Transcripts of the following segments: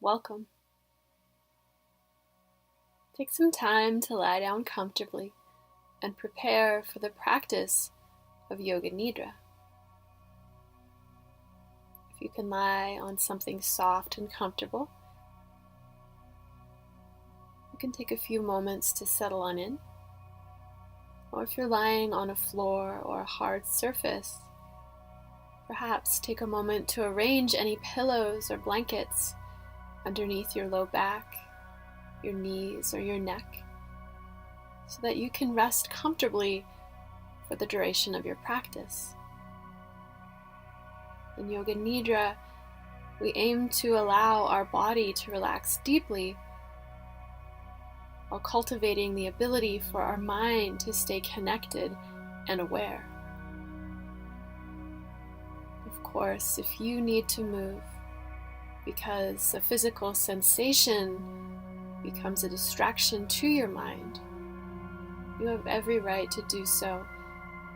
welcome. Take some time to lie down comfortably and prepare for the practice of Yoga Nidra. If you can lie on something soft and comfortable, you can take a few moments to settle on in. Or if you're lying on a floor or a hard surface, perhaps take a moment to arrange any pillows or blankets underneath your low back, your knees, or your neck, so that you can rest comfortably for the duration of your practice. In Yoga Nidra, we aim to allow our body to relax deeply while cultivating the ability for our mind to stay connected and aware. Of course, if you need to move because a physical sensation becomes a distraction to your mind, you have every right to do so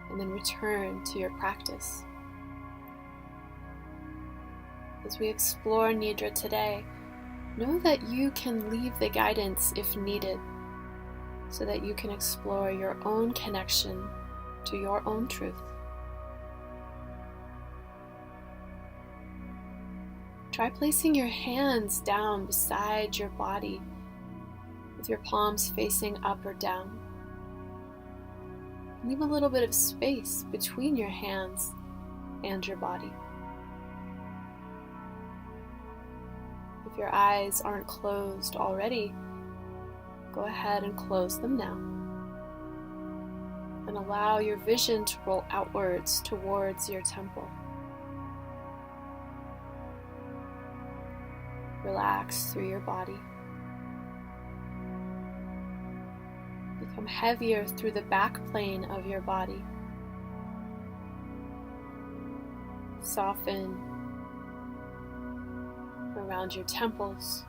and then return to your practice. As we explore Nidra today, know that you can leave the guidance if needed, so that you can explore your own connection to your own truth. Try placing your hands down beside your body, with your palms facing up or down. Leave a little bit of space between your hands and your body. If your eyes aren't closed already, go ahead and close them now. And allow your vision to roll outwards towards your temple. Relax through your body. Become heavier through the back plane of your body. Soften around your temples.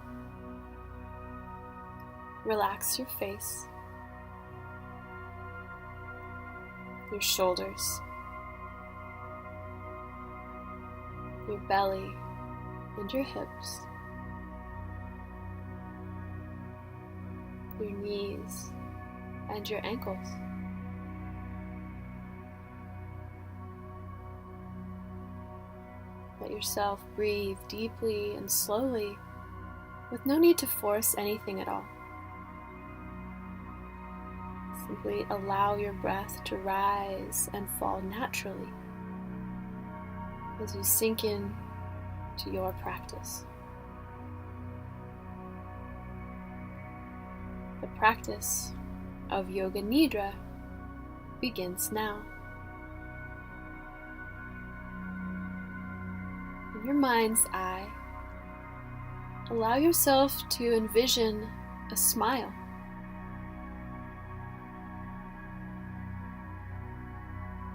Relax your face, your shoulders, your belly, and your hips, your knees, and your ankles. Let yourself breathe deeply and slowly, with no need to force anything at all. Simply allow your breath to rise and fall naturally as you sink in to your practice. The practice of Yoga Nidra begins now. In your mind's eye, allow yourself to envision a smile.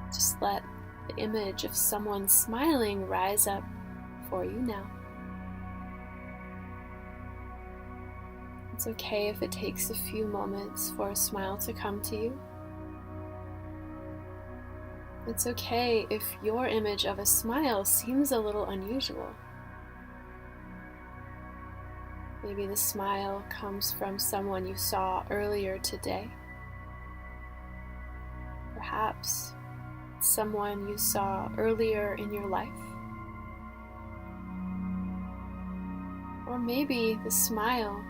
Just let the image of someone smiling rise up for you now. It's okay if it takes a few moments for a smile to come to you. It's okay if your image of a smile seems a little unusual. Maybe the smile comes from someone you saw earlier today. Perhaps it's someone you saw earlier in your life. Or maybe the smile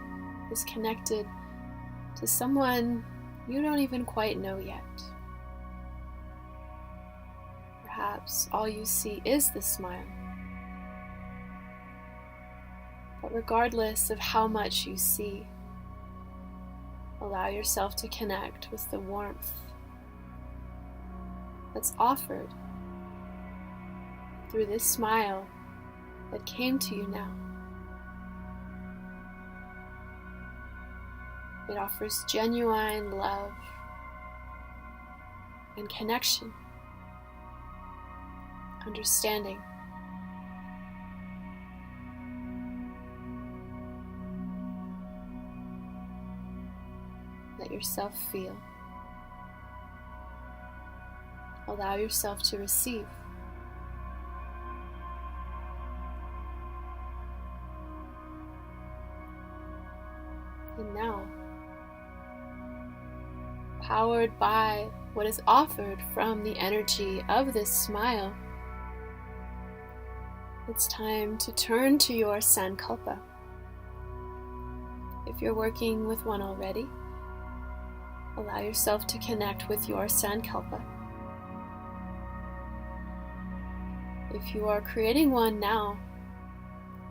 is connected to someone you don't even quite know yet. Perhaps all you see is the smile. But regardless of how much you see, allow yourself to connect with the warmth that's offered through this smile that came to you now. It offers genuine love and connection, understanding. Let yourself feel. Allow yourself to receive. And now, powered by what is offered from the energy of this smile, it's time to turn to your sankalpa. If you're working with one already, allow yourself to connect with your sankalpa. If you are creating one now,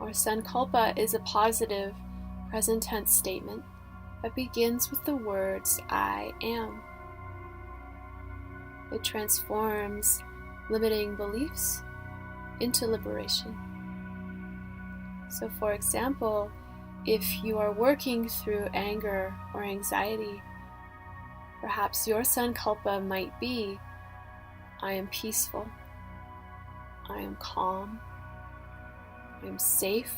our sankalpa is a positive present tense statement that begins with the words I am. It transforms limiting beliefs into liberation. So for example, if you are working through anger or anxiety, perhaps your sankalpa might be, I am peaceful, I am calm, I am safe,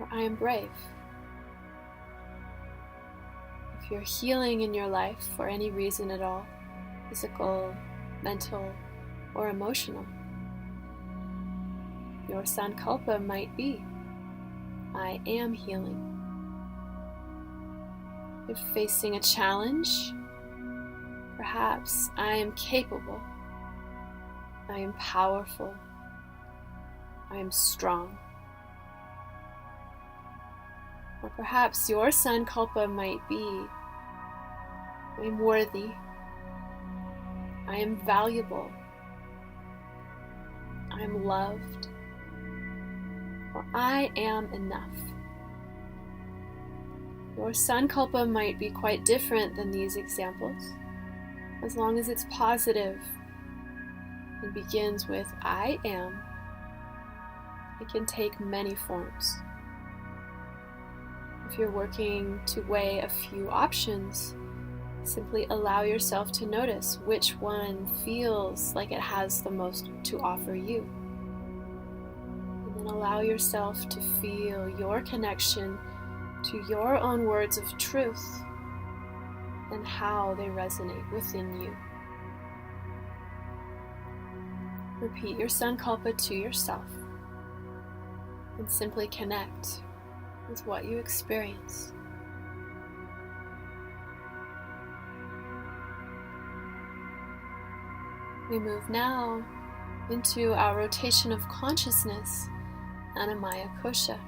or I am brave. If you're healing in your life for any reason at all, physical, mental, or emotional, your sankalpa might be, I am healing. If facing a challenge, perhaps I am capable, I am powerful, I am strong. Or perhaps your sankalpa might be, I am worthy, I am valuable, I am loved, or I am enough. Your sankalpa might be quite different than these examples, as long as it's positive and begins with I am. It can take many forms. If you're working to weigh a few options, simply allow yourself to notice which one feels like it has the most to offer you. And then allow yourself to feel your connection to your own words of truth and how they resonate within you. Repeat your sankalpa to yourself and simply connect with what you experience. We move now into our rotation of consciousness, Annamaya Kosha.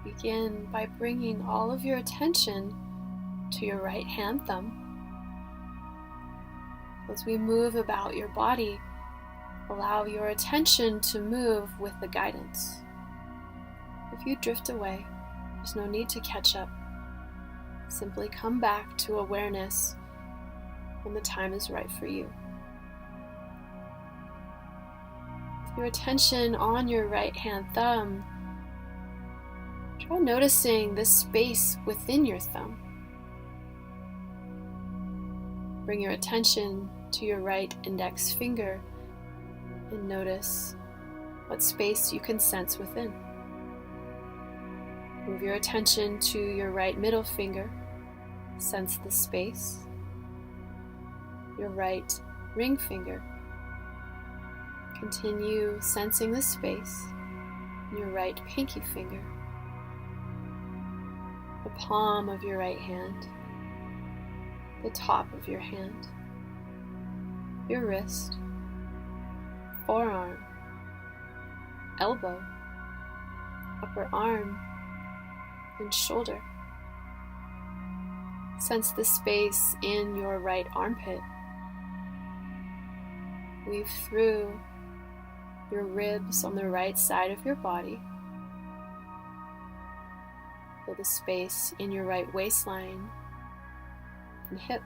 Begin by bringing all of your attention to your right hand thumb. As we move about your body, allow your attention to move with the guidance. If you drift away, there's no need to catch up. Simply come back to awareness when the time is right for you. With your attention on your right hand thumb, try noticing the space within your thumb. Bring your attention to your right index finger and notice what space you can sense within. Move your attention to your right middle finger. Sense the space. Your right ring finger. Continue sensing the space in your right pinky finger. The palm of your right hand. The top of your hand. Your wrist. Forearm. Elbow. Upper arm. And shoulder. Sense the space in your right armpit. Weave through your ribs on the right side of your body. Feel the space in your right waistline and hip.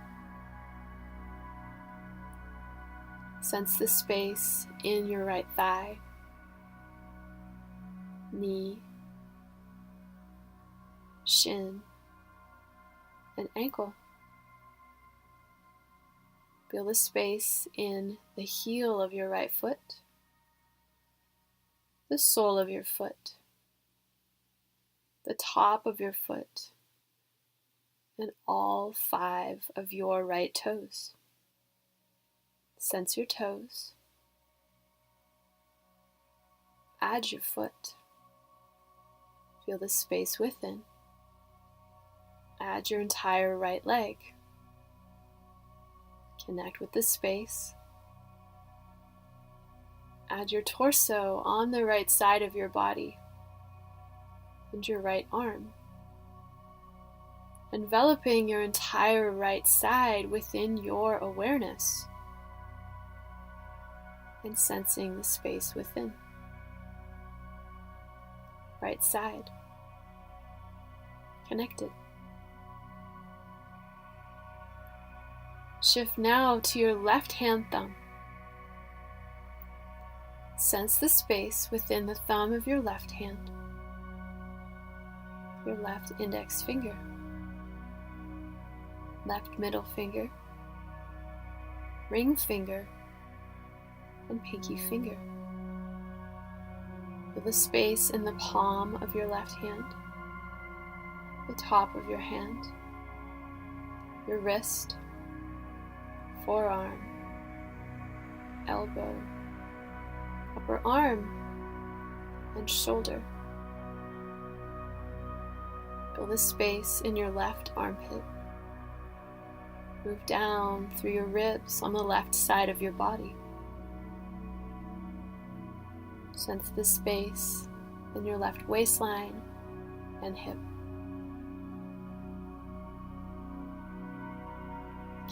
Sense the space in your right thigh, knee, shin, and ankle. Feel the space in the heel of your right foot, the sole of your foot, the top of your foot, and all 5 of your right toes. Sense your toes. Add your foot. Feel the space within. Add your entire right leg. Connect with the space. Add your torso on the right side of your body and your right arm, enveloping your entire right side within your awareness and sensing the space within. Right side, connected. Shift now to your left hand thumb. Sense the space within the thumb of your left hand, your left index finger, left middle finger, ring finger, and pinky finger. Feel the space in the palm of your left hand, the top of your hand, your wrist, forearm, elbow, upper arm, and shoulder. Feel the space in your left armpit. Move down through your ribs on the left side of your body. Sense the space in your left waistline and hip.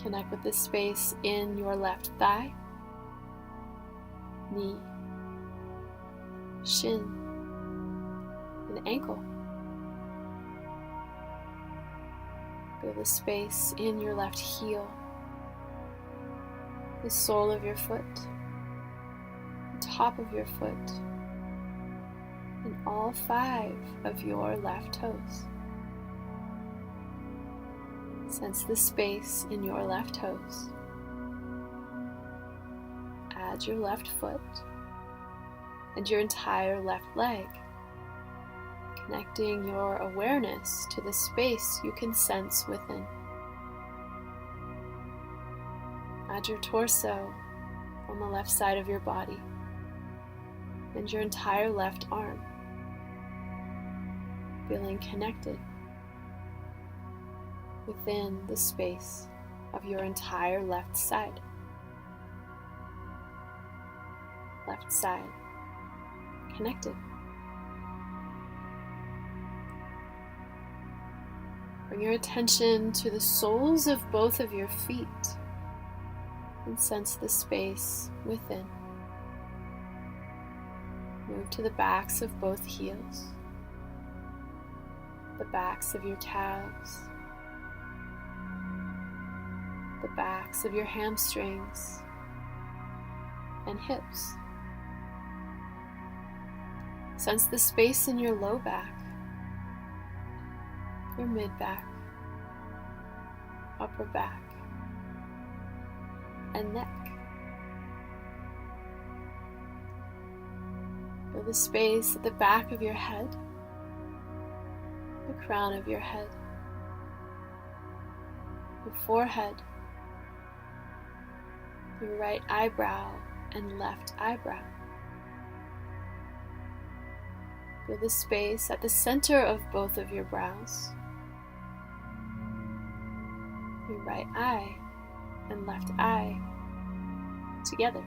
Connect with the space in your left thigh, knee, shin, and ankle. Feel the space in your left heel, the sole of your foot, the top of your foot, and all 5 of your left toes. Sense the space in your left toes. Add your left foot and your entire left leg, connecting your awareness to the space you can sense within. Add your torso on the left side of your body and your entire left arm, feeling connected within the space of your entire left side. Left side, connected. Bring your attention to the soles of both of your feet and sense the space within. Move to the backs of both heels, the backs of your calves, the backs of your hamstrings and hips. Sense the space in your low back, your mid back, upper back, and neck. Feel the space at the back of your head, the crown of your head, your forehead, your right eyebrow and left eyebrow. Feel the space at the center of both of your brows, your right eye and left eye together.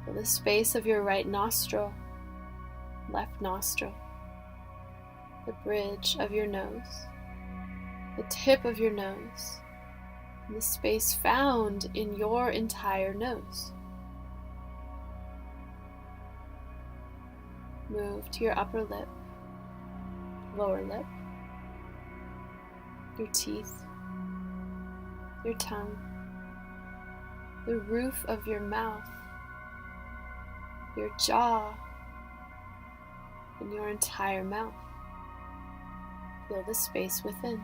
Feel the space of your right nostril, left nostril, the bridge of your nose, the tip of your nose, and the space found in your entire nose. Move to your upper lip, lower lip, your teeth, your tongue, the roof of your mouth, your jaw, and your entire mouth. Feel the space within.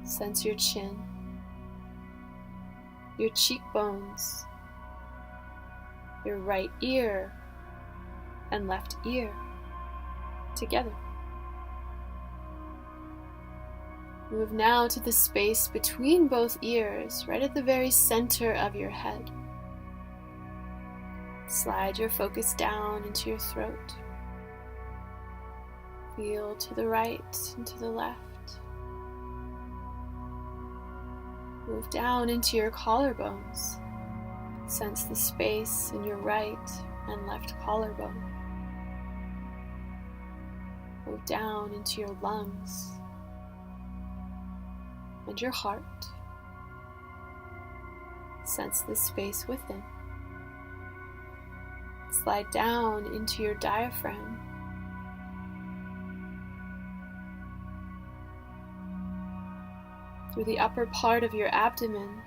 Sense your chin, your cheekbones, your right ear and left ear together. Move now to the space between both ears, right at the very center of your head. Slide your focus down into your throat. Feel to the right and to the left. Move down into your collarbones. Sense the space in your right and left collarbone. Move down into your lungs and your heart. Sense the space within. Slide down into your diaphragm. Through the upper part of your abdomen,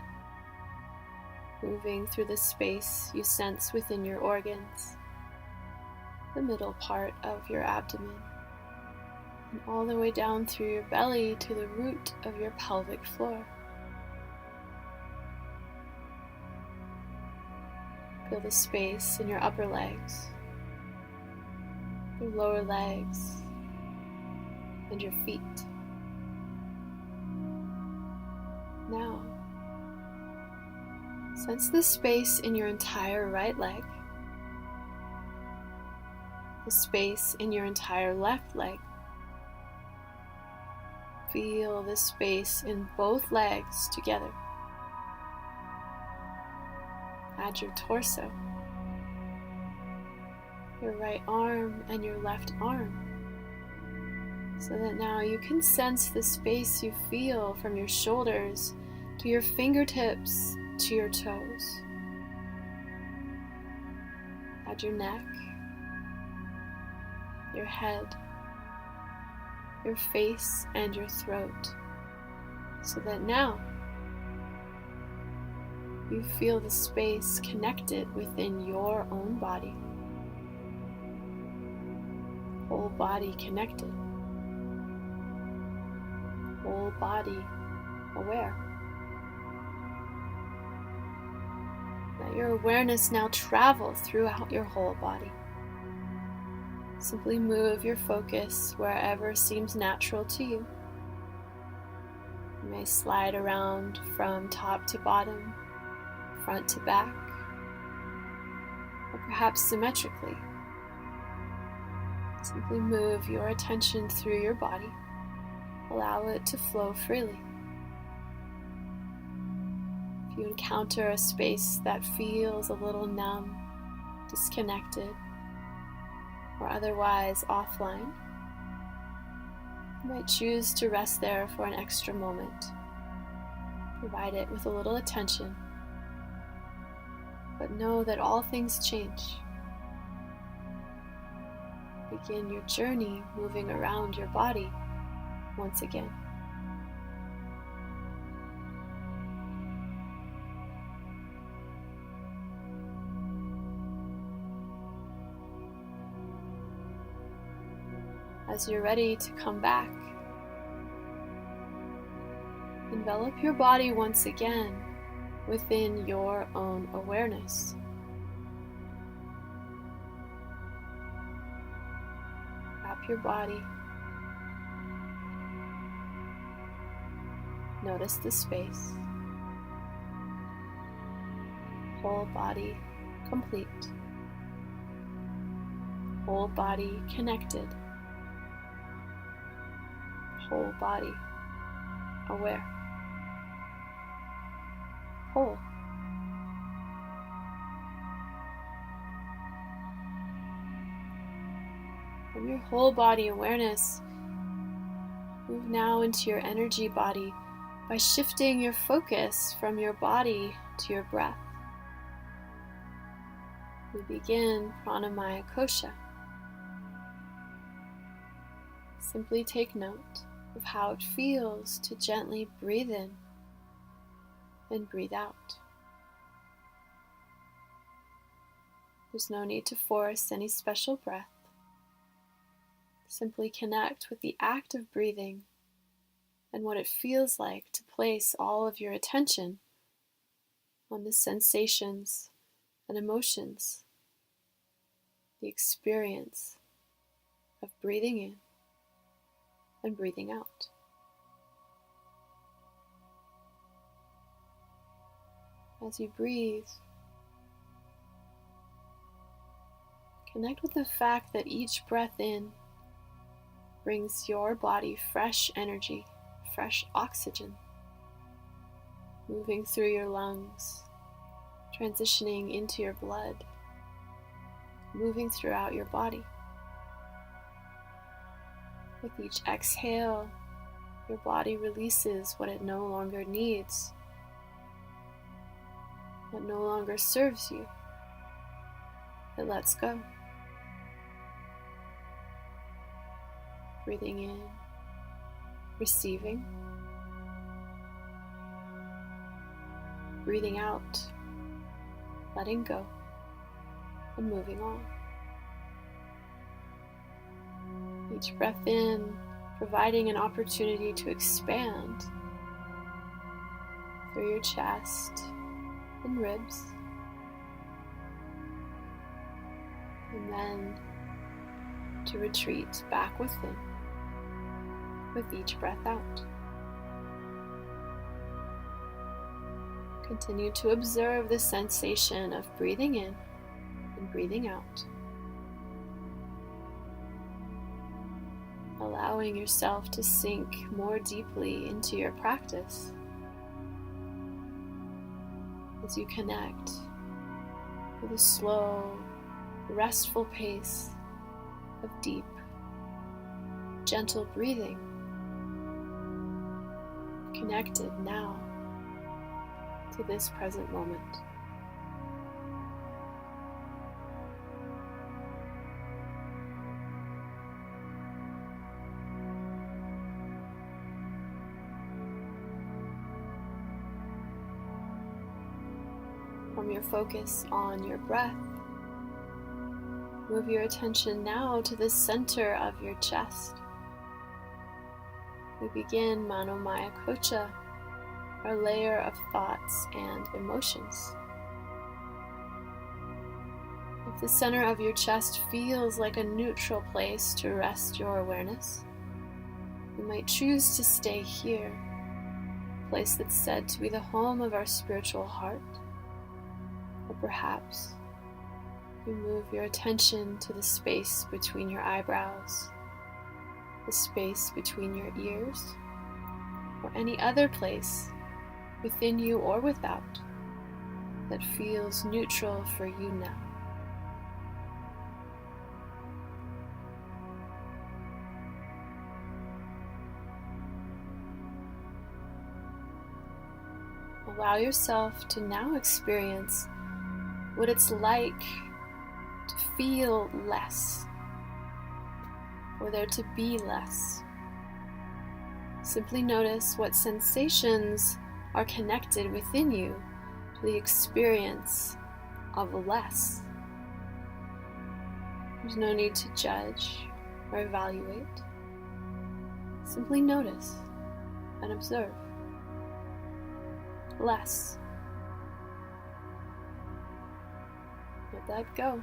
moving through the space you sense within your organs, the middle part of your abdomen, and all the way down through your belly to the root of your pelvic floor. Feel the space in your upper legs, your lower legs, and your feet. Now, sense the space in your entire right leg, the space in your entire left leg. Feel the space in both legs together. Add your torso, your right arm and your left arm, so that now you can sense the space you feel from your shoulders to your fingertips to your toes. Add your neck, your head, your face, and your throat, so that now you feel the space connected within your own body. Whole body connected. Whole body aware. Let your awareness now travel throughout your whole body. Simply move your focus wherever seems natural to you. You may slide around from top to bottom, front to back, or perhaps symmetrically. Simply move your attention through your body. Allow it to flow freely. If you encounter a space that feels a little numb, disconnected, or otherwise offline, you might choose to rest there for an extra moment. Provide it with a little attention, but know that all things change. Begin your journey moving around your body once again. As you're ready to come back, envelop your body once again within your own awareness. Wrap your body. Notice the space. Whole body complete. Whole body connected. Whole body aware. Whole. From your whole body awareness, move now into your energy body by shifting your focus from your body to your breath. We begin Annamaya Kosha. Simply take note of how it feels to gently breathe in and breathe out. There's no need to force any special breath. Simply connect with the act of breathing and what it feels like to place all of your attention on the sensations and emotions, the experience of breathing in and breathing out. As you breathe, Connect with the fact that each breath in brings your body fresh energy, fresh oxygen, moving through your lungs, transitioning into your blood, moving throughout your body. With each exhale, your body releases what it no longer needs, what no longer serves you. It lets go. Breathing in, receiving. Breathing out, letting go, and moving on. Each breath in, providing an opportunity to expand through your chest and ribs, and then to retreat back within with each breath out. Continue to observe the sensation of breathing in and breathing out, allowing yourself to sink more deeply into your practice as you connect with a slow, restful pace of deep, gentle breathing, connected now to this present moment. From your focus on your breath, move your attention now to the center of your chest. We begin Annamaya Kosha, our layer of thoughts and emotions. If the center of your chest feels like a neutral place to rest your awareness, you might choose to stay here, a place that's said to be the home of our spiritual heart. Or perhaps you move your attention to the space between your eyebrows, the space between your ears, or any other place within you or without that feels neutral for you now. Allow yourself to now experience what it's like to feel less, or there to be less. Simply notice what sensations are connected within you to the experience of less. There's no need to judge or evaluate. Simply notice and observe. Less. Let that go.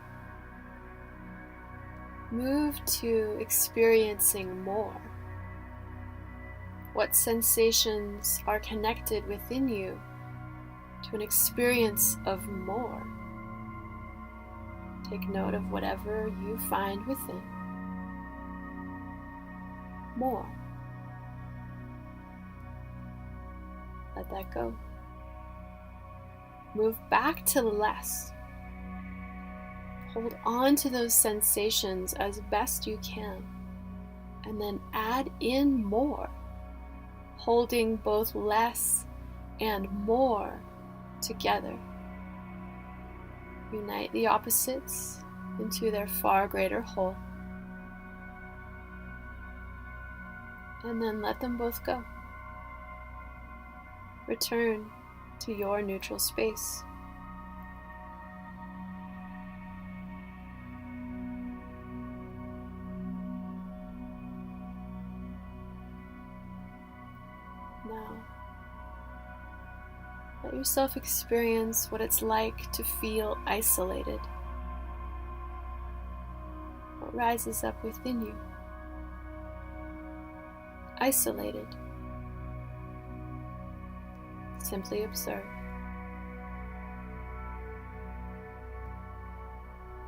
Move to experiencing more. What sensations are connected within you to an experience of more? Take note of whatever you find within. More. Let that go. Move back to less. Hold on to those sensations as best you can, and then add in more, holding both less and more together. Unite the opposites into their far greater whole, and then let them both go. Return to your neutral space. Now, let yourself experience what it's like to feel isolated. What rises up within you? Isolated. Simply observe.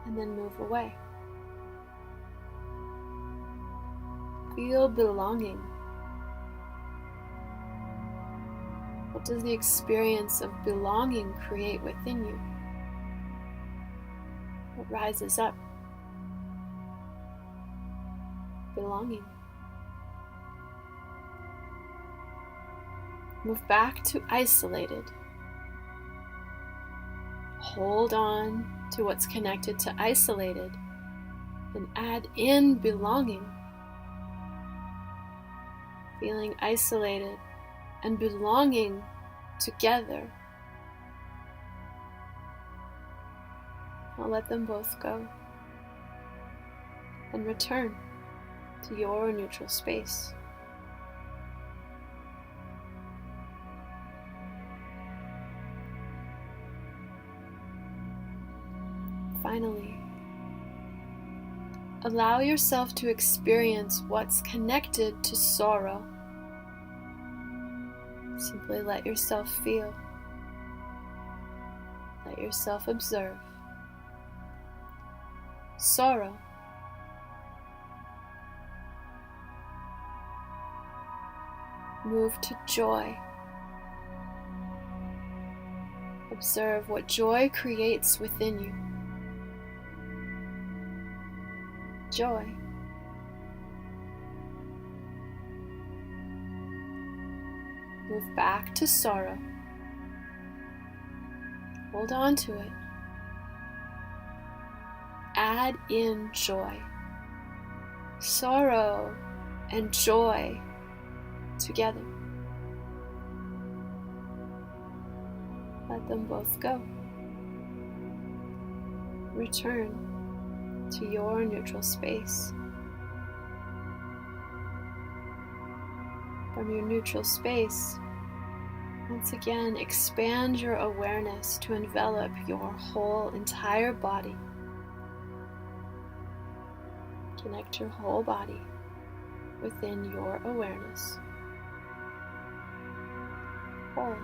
And then move away. Feel belonging. What does the experience of belonging create within you? What rises up? Belonging. Move back to isolated. Hold on to what's connected to isolated and add in belonging. Feeling isolated and belonging together. Now let them both go and return to your neutral space. Finally, allow yourself to experience what's connected to sorrow. Simply let yourself feel. Let yourself observe. Sorrow. Move to joy. Observe what joy creates within you. Joy. Move back to sorrow. Hold on to it. Add in joy. Sorrow and joy together. Let them both go. Return to your neutral space. From your neutral space, once again, expand your awareness to envelop your whole entire body. Connect your whole body within your awareness. Whole.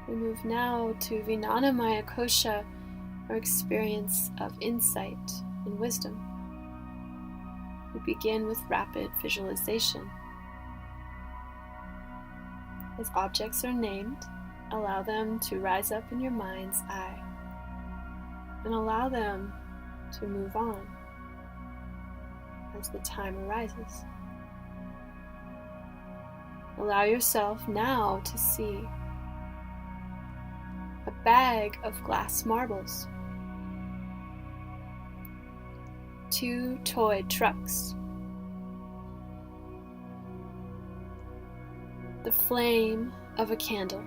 We move now to Annamaya Kosha, our experience of insight and wisdom. We begin with rapid visualization. As objects are named, allow them to rise up in your mind's eye and allow them to move on as the time arises. Allow yourself now to see a bag of glass marbles, 2 toy trucks, the flame of a candle,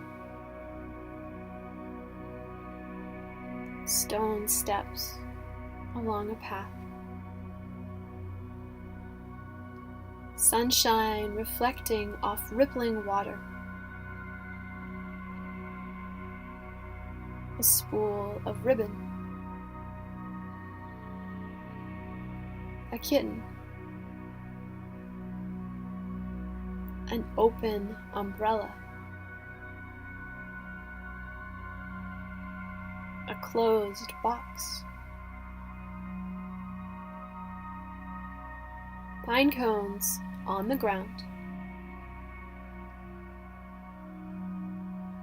stone steps along a path, sunshine reflecting off rippling water, a spool of ribbon, a kitten, an open umbrella, a closed box, pine cones on the ground,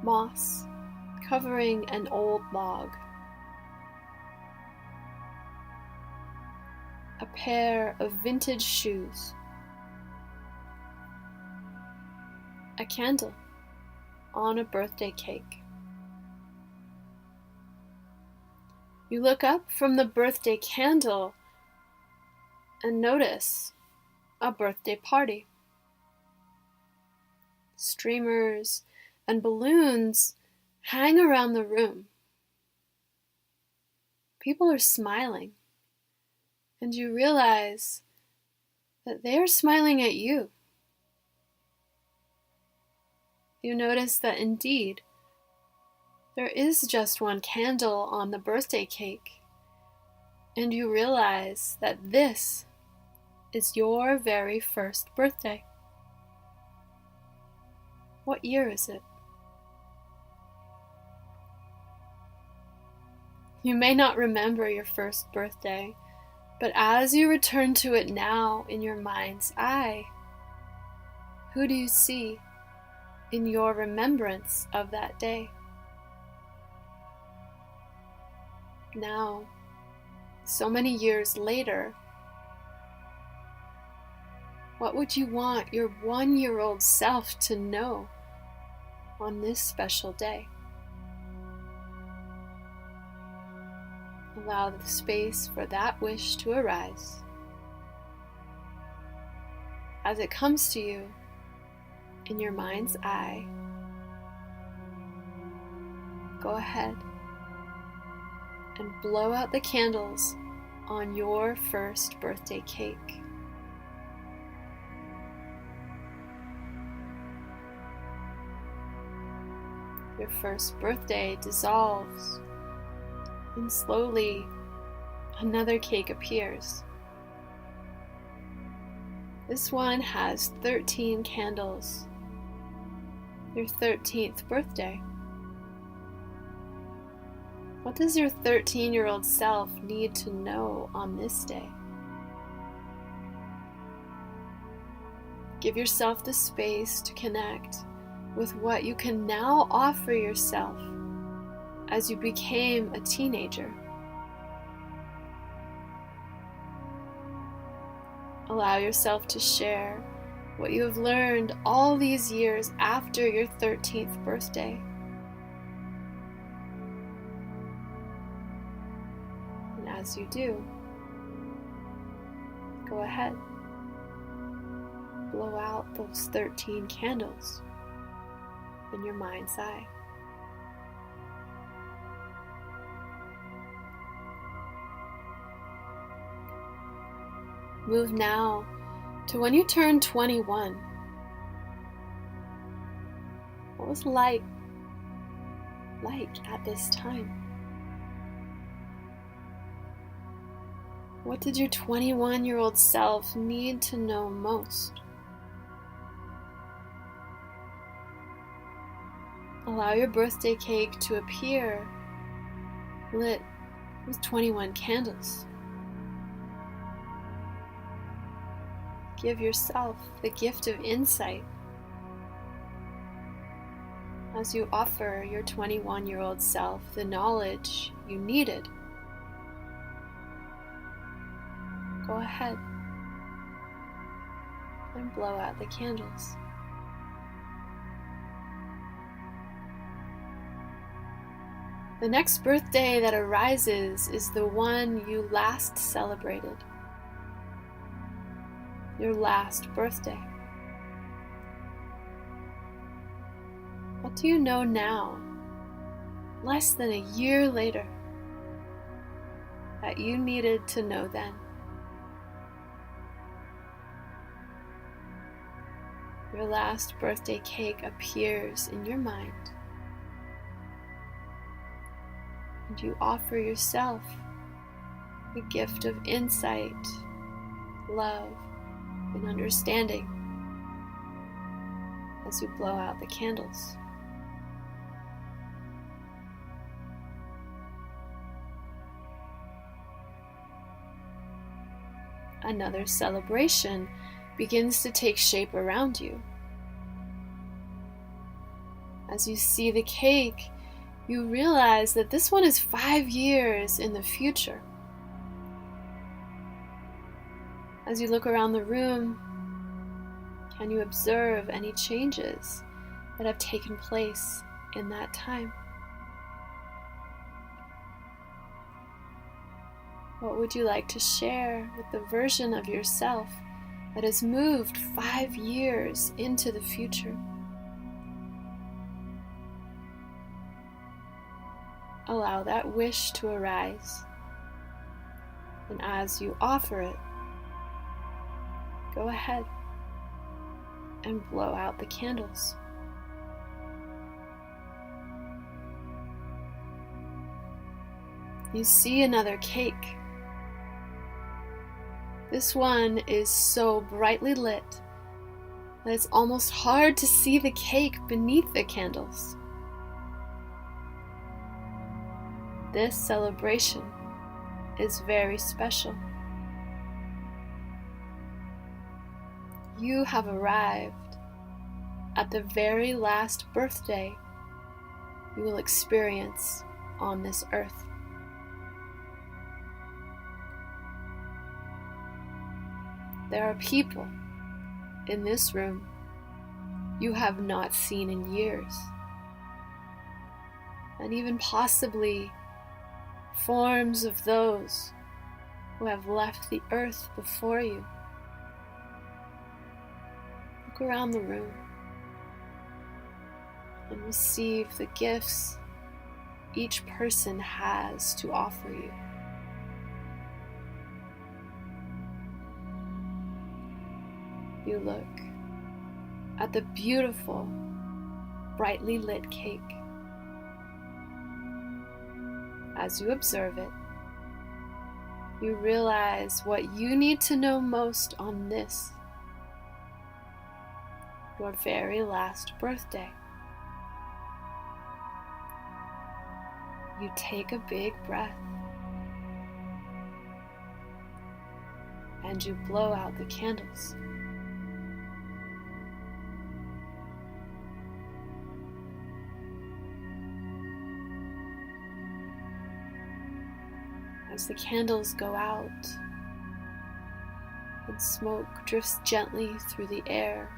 moss covering an old log, a pair of vintage shoes, a candle on a birthday cake. You look up from the birthday candle and notice a birthday party. Streamers and balloons hang around the room. People are smiling, and you realize that they are smiling at you. You notice that indeed, there is just one candle on the birthday cake, and you realize that this is your very first birthday. What year is it? You may not remember your first birthday, but as you return to it now in your mind's eye, who do you see in your remembrance of that day? Now, so many years later, what would you want your 1-year-old self to know on this special day? Allow the space for that wish to arise. As it comes to you in your mind's eye, go ahead and blow out the candles on your first birthday cake. Your first birthday dissolves, and slowly another cake appears. This one has 13 candles. Your 13th birthday. What does your 13-year-old self need to know on this day? Give yourself the space to connect with what you can now offer yourself as you became a teenager. Allow yourself to share what you have learned all these years after your 13th birthday. And as you do, go ahead, blow out those 13 candles in your mind's eye. Move now to when you turn 21. What was life like at this time? What did your 21-year-old self need to know most? Allow your birthday cake to appear lit with 21 candles. Give yourself the gift of insight as you offer your 21-year-old self the knowledge you needed. Go ahead and blow out the candles. The next birthday that arises is the one you last celebrated. Your last birthday. What do you know now, less than a year later, that you needed to know then? Your last birthday cake appears in your mind, and you offer yourself the gift of insight, love, and understanding as you blow out the candles. Another celebration begins to take shape around you. As you see the cake, you realize that this one is 5 years in the future. As you look around the room, can you observe any changes that have taken place in that time? What would you like to share with the version of yourself that has moved 5 years into the future? Allow that wish to arise, and as you offer it, go ahead and blow out the candles. You see another cake. This one is so brightly lit that it's almost hard to see the cake beneath the candles. This celebration is very special. You have arrived at the very last birthday you will experience on this earth. There are people in this room you have not seen in years, and even possibly forms of those who have left the earth before you. Look around the room and receive the gifts each person has to offer you. You look at the beautiful, brightly lit cake. As you observe it, you realize what you need to know most on this, your very last birthday. You take a big breath and you blow out the candles. As the candles go out and smoke drifts gently through the air,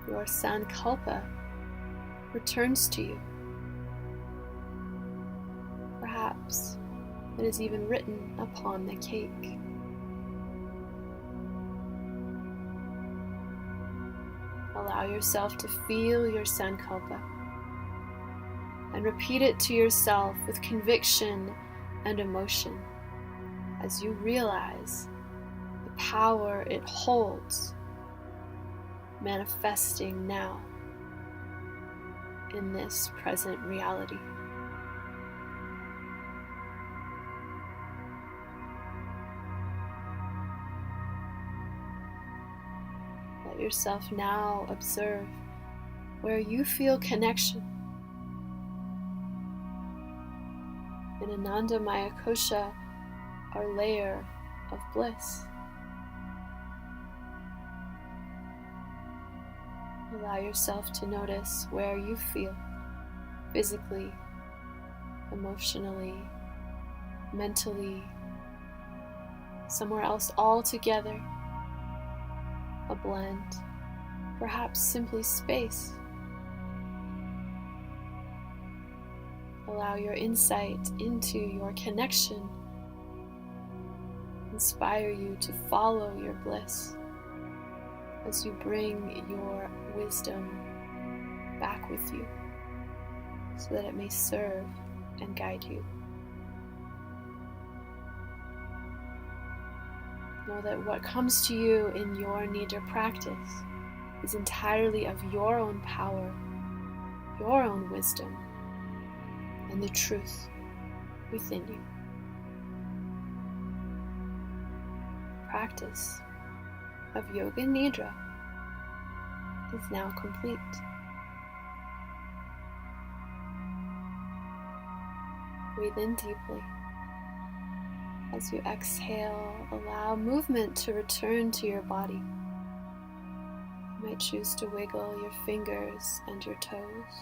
your sankalpa returns to you. Perhaps it is even written upon the cake. Allow yourself to feel your sankalpa and repeat it to yourself with conviction and emotion as you realize the power it holds, manifesting now in this present reality. Let yourself now observe where you feel connection. In Annamaya Kosha, our layer of bliss. Allow yourself to notice where you feel physically, emotionally, mentally, somewhere else altogether, a blend, perhaps simply space. Allow your insight into your connection inspire you to follow your bliss as you bring your wisdom back with you so that it may serve and guide you. Know that what comes to you in your nidra practice is entirely of your own power, your own wisdom, and the truth within you. Practice of Yoga Nidra is now complete. Breathe in deeply. As you exhale, allow movement to return to your body. You might choose to wiggle your fingers and your toes,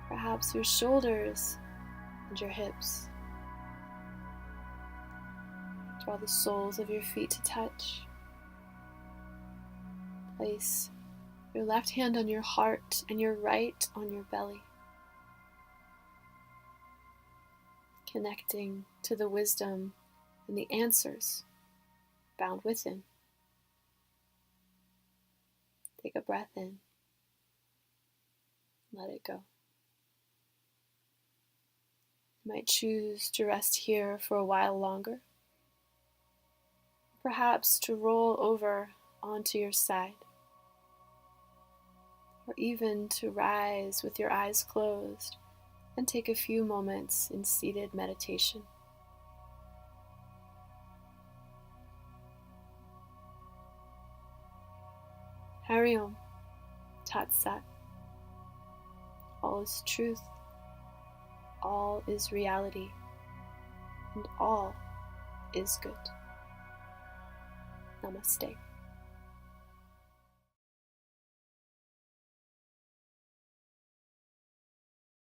perhaps your shoulders and your hips. Draw the soles of your feet to touch. Place your left hand on your heart and your right on your belly, connecting to the wisdom and the answers found within. Take a breath in. Let it go. You might choose to rest here for a while longer, perhaps to roll over onto your side, or even to rise with your eyes closed and take a few moments in seated meditation. Hari Om, Tat Sat. All is truth. all is reality and all is good. Namaste.